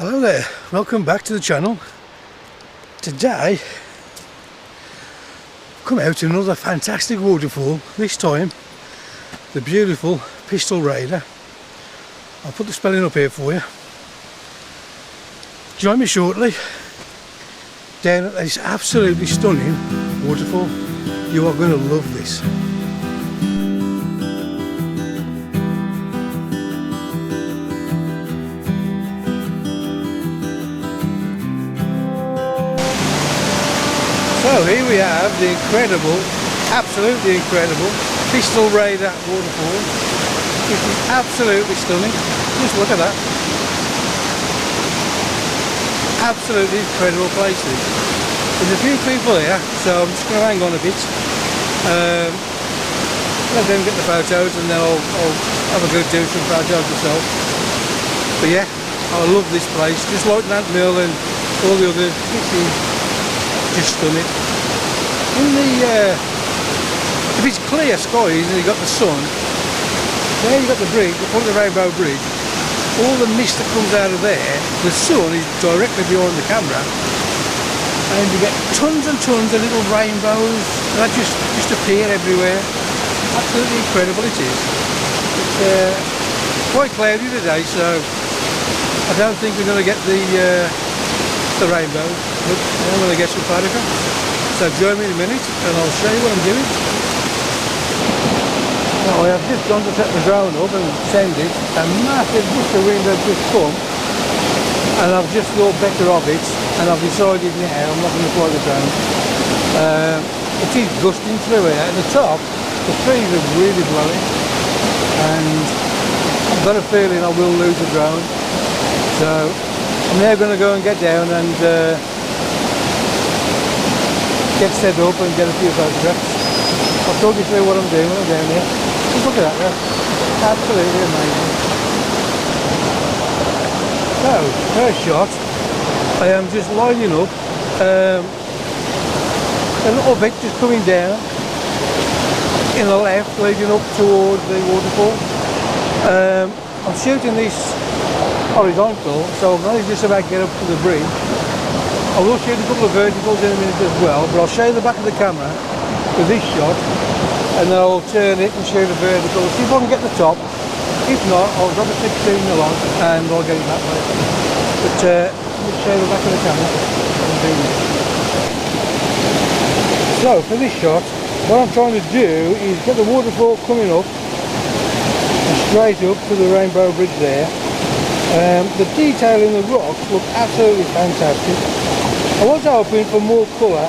Hello there, welcome back to the channel. Today I've come out to another fantastic waterfall, this time the beautiful Pistyll Rhaeadr. I'll put the spelling up here for you. Join me shortly down at this absolutely stunning waterfall. You are going to love this. So here we have the incredible, absolutely incredible Pistyll Rhaeadr Waterfall. It is absolutely stunning. Just look at that. Absolutely incredible place this. There's a few people here, so I'm just going to hang on a bit. Let them get the photos and then I'll have a go do some photos myself. But yeah, I love this place, just like Nant Mill and all the others. This is just stunning. In the if it's clear skies and you've got the sun, there you've got the bridge, the Rainbow Bridge. All the mist that comes out of there, the sun is directly behind the camera, and you get tons and tons of little rainbows that just appear everywhere. Absolutely incredible it is. It's quite cloudy today, so I don't think we're going to get the rainbow, but I'm going to get some photographs. So join me in a minute and I'll show you what I'm doing. Now I have just gone to set the drone up and send it. A massive gust of wind has just come and I've just thought better of it, and I've decided now I'm not going to fly the drone. It is gusting through here. At the top the trees are really blowing and I've got a feeling I will lose the drone. So I'm now going to go and get down and get set up and get a few photographs. I'll talk you through what I'm doing when I'm down here. Just look at that there. Absolutely amazing. So, first shot, I am just lining up a little bit just coming down in the left, leading up towards the waterfall. I'm shooting this horizontal, so I'm only just about to get up to the bridge. I will shoot a couple of verticals in a minute as well, but I'll show you the back of the camera with this shot, and then I'll turn it and show the vertical, see if I can get the top. If not, I'll drop a 16 mil on and I'll get it that way. But let me show you the back of the camera. So for this shot, what I'm trying to do is get the waterfall coming up and straight up to the Rainbow Bridge there. The detail in the rocks look absolutely fantastic. I was hoping for more colour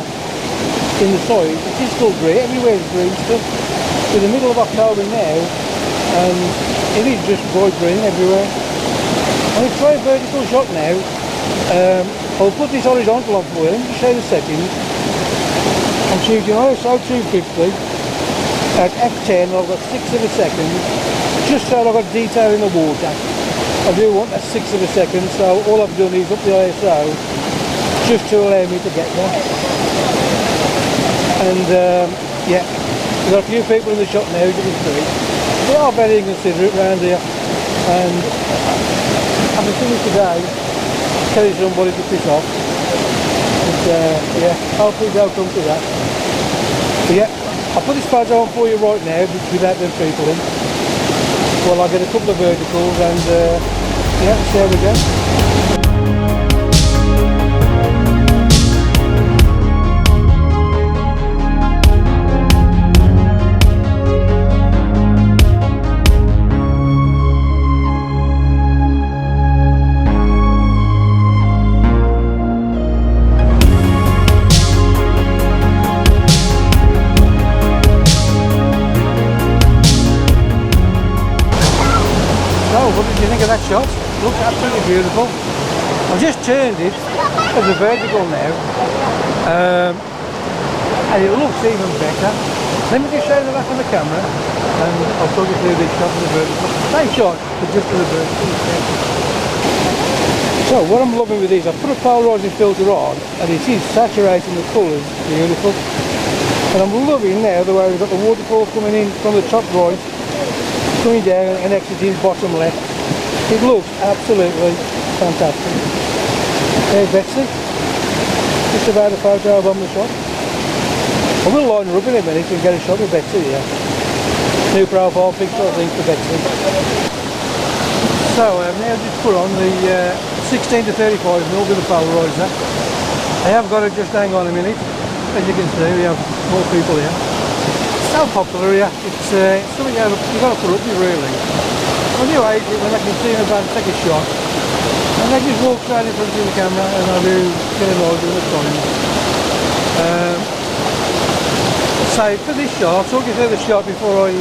in the soil. It is still grey, everywhere is green stuff. We're in the middle of October now and it is just bright green everywhere. I'm going to try a vertical shot now. I'll put this horizontal on for you, let me just show you the settings. I'm shooting ISO 250 at f10, I've got 6 of a second, just so I've got detail in the water. I do want that 6 of a second, so all I've done is up the ISO just to allow me to get there. And yeah, we've got a few people in the shot now, you can see. They are very inconsiderate around here, and I'm finished today telling somebody to piss off. But yeah, hopefully they'll come to that. But yeah, I'll put this photo on for you right now without them people in. Well, I'll get a couple of verticals and yeah, see how we go. What did you think of that shot? Looks absolutely beautiful. I've just turned it as a vertical now, and it looks even better. Let me just show you the back of the camera and I'll talk you through this shot of the vertical. Same shot, but just for the vertical. So what I'm loving with these, I've put a polarising filter on and it is saturating the colours beautiful. And I'm loving now the way we've got the waterfall coming in from the top right, coming down and exiting bottom left. It looks absolutely fantastic. There's Betsy. Just about a photo of on the shot. I will line her up in a minute and get a shot of Betsy here. New profile picture I think for Betsy. So I've now just put on the 16 to 35mm with the polarizer. I have got to just hang on a minute. As you can see, we have more people here. It's so popular here. It's something you've got to put up with really. When you age it, when I can see them about to take a shot, and they just walk straight in front of the camera, and I do get a load all the time. So for this shot, I'll talk you through the shot before I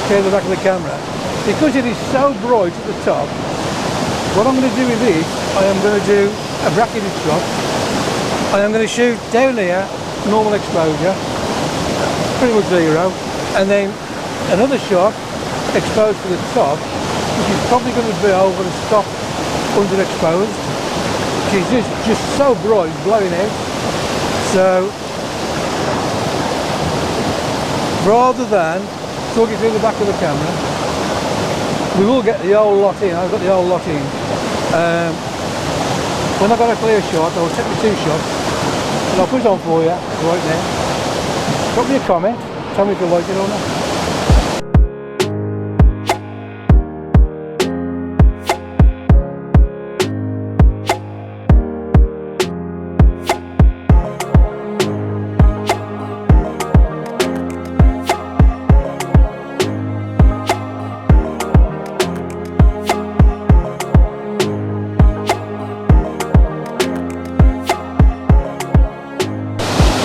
clear the back of the camera. Because it is so bright at the top, what I'm going to do with this, I am going to do a bracketed shot. I am going to shoot down here, normal exposure, pretty much zero, and then another shot exposed to the top, which is probably going to be over the stop underexposed, which is just so bright, blowing out. So rather than talking through the back of the camera, we will get the whole lot in. I've got the whole lot in. When I've got a clear shot, I'll take the 2 shots and I'll put it on for you right now. Drop me a comment, tell me if you like it or not.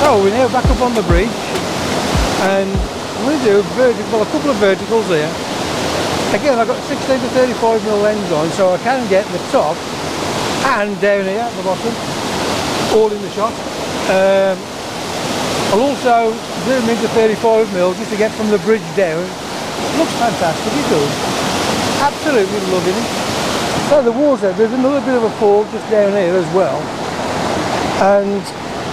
So we're now back up on the bridge, and I'm going to do a couple of verticals here. Again, I've got 16 to 35mm lens on, so I can get the top and down here at the bottom, all in the shot. I'll also zoom into 35mm just to get from the bridge down. It looks fantastic, it does. Absolutely loving it. So the water, there's another bit of a fall just down here as well, and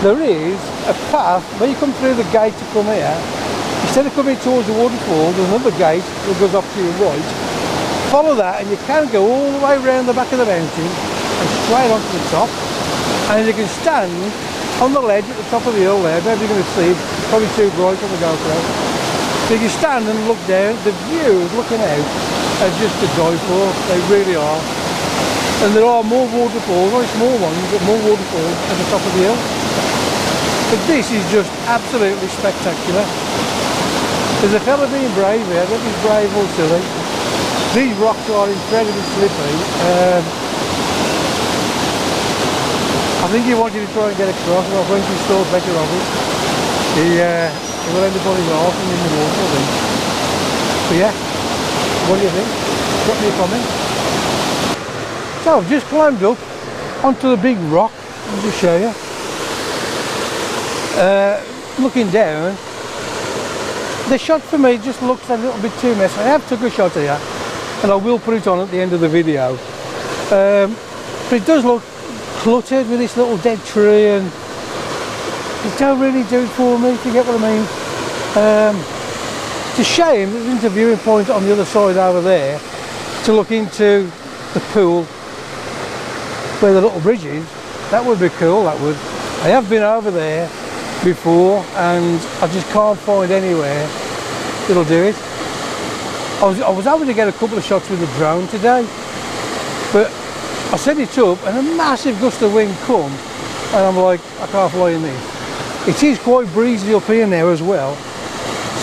there is a path when you come through the gate to come here. Instead of coming towards the waterfall, there's another gate that goes off to your right. Follow that and you can go all the way around the back of the mountain and straight onto the top, and you can stand on the ledge at the top of the hill there. Maybe you're going to see, it's probably too bright on the GoPro. So you can stand and look down. The views looking out are just to die for, they really are. And there are more waterfalls, very small ones, but more waterfalls at the top of the hill. But this is just absolutely spectacular. There's a fella being brave here, don't be brave or silly. These rocks are incredibly slippery. I think he wanted to try and get across, and I think he thought better of it. He will end up on his arse and in the water, I think. But yeah, what do you think? Drop me a comment. So I've just climbed up onto the big rock, let me just show you. Looking down, the shot for me just looks a little bit too messy. I have took a shot here and I will put it on at the end of the video, but it does look cluttered with this little dead tree, and it don't really do it for me, if you get what I mean. It's a shame there's a viewing point on the other side over there to look into the pool where the little bridge is. That would be cool, that would. I have been over there before and I just can't find anywhere that'll do it. I was able to get a couple of shots with the drone today, but I set it up and a massive gust of wind come and I'm like, I can't fly in this. It is quite breezy up here now as well,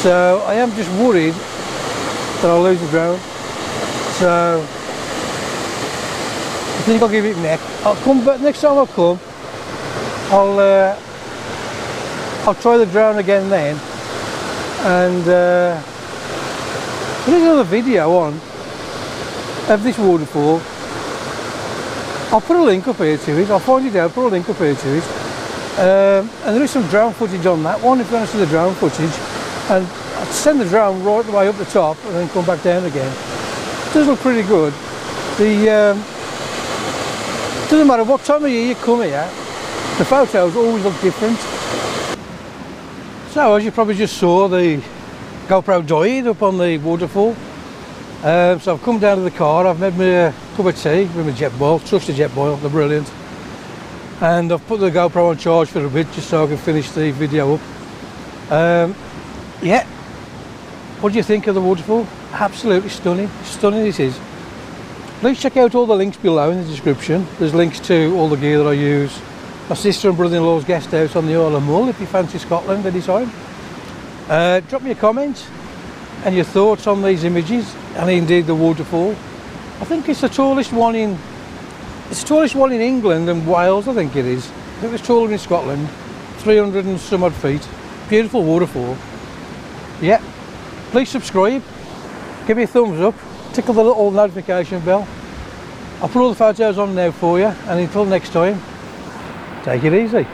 so I am just worried that I'll lose the drone. So I think I'll give it neck. I'll come back next time I come. I'll try the drone again then, and there's another video on of this waterfall. I'll put a link up here to it. I'll find it out, put a link up here to it, and there is some drone footage on that one if you want to see the drone footage, and I'll send the drone right the way up the top and then come back down again. It does look pretty good. Doesn't matter what time of year you come here, the photos always look different. So as you probably just saw, the GoPro died up on the waterfall. So I've come down to the car, I've made me a cup of tea with my Jetboil, trust the Jetboil, they're brilliant. And I've put the GoPro on charge for a bit just so I can finish the video up. Yeah, what do you think of the waterfall? Absolutely stunning, stunning it is. Please check out all the links below in the description. There's links to all the gear that I use. My sister and brother-in-law's guest house on the Isle of Mull if you fancy Scotland anytime. Drop me a comment and your thoughts on these images and indeed the waterfall. I think it's the tallest one in England and Wales, I think it is. I think it's taller in Scotland, 300 and some odd feet. Beautiful waterfall. Yeah, please subscribe, give me a thumbs up, tickle the little notification bell. I'll put all the photos on now for you, and until next time, take it easy.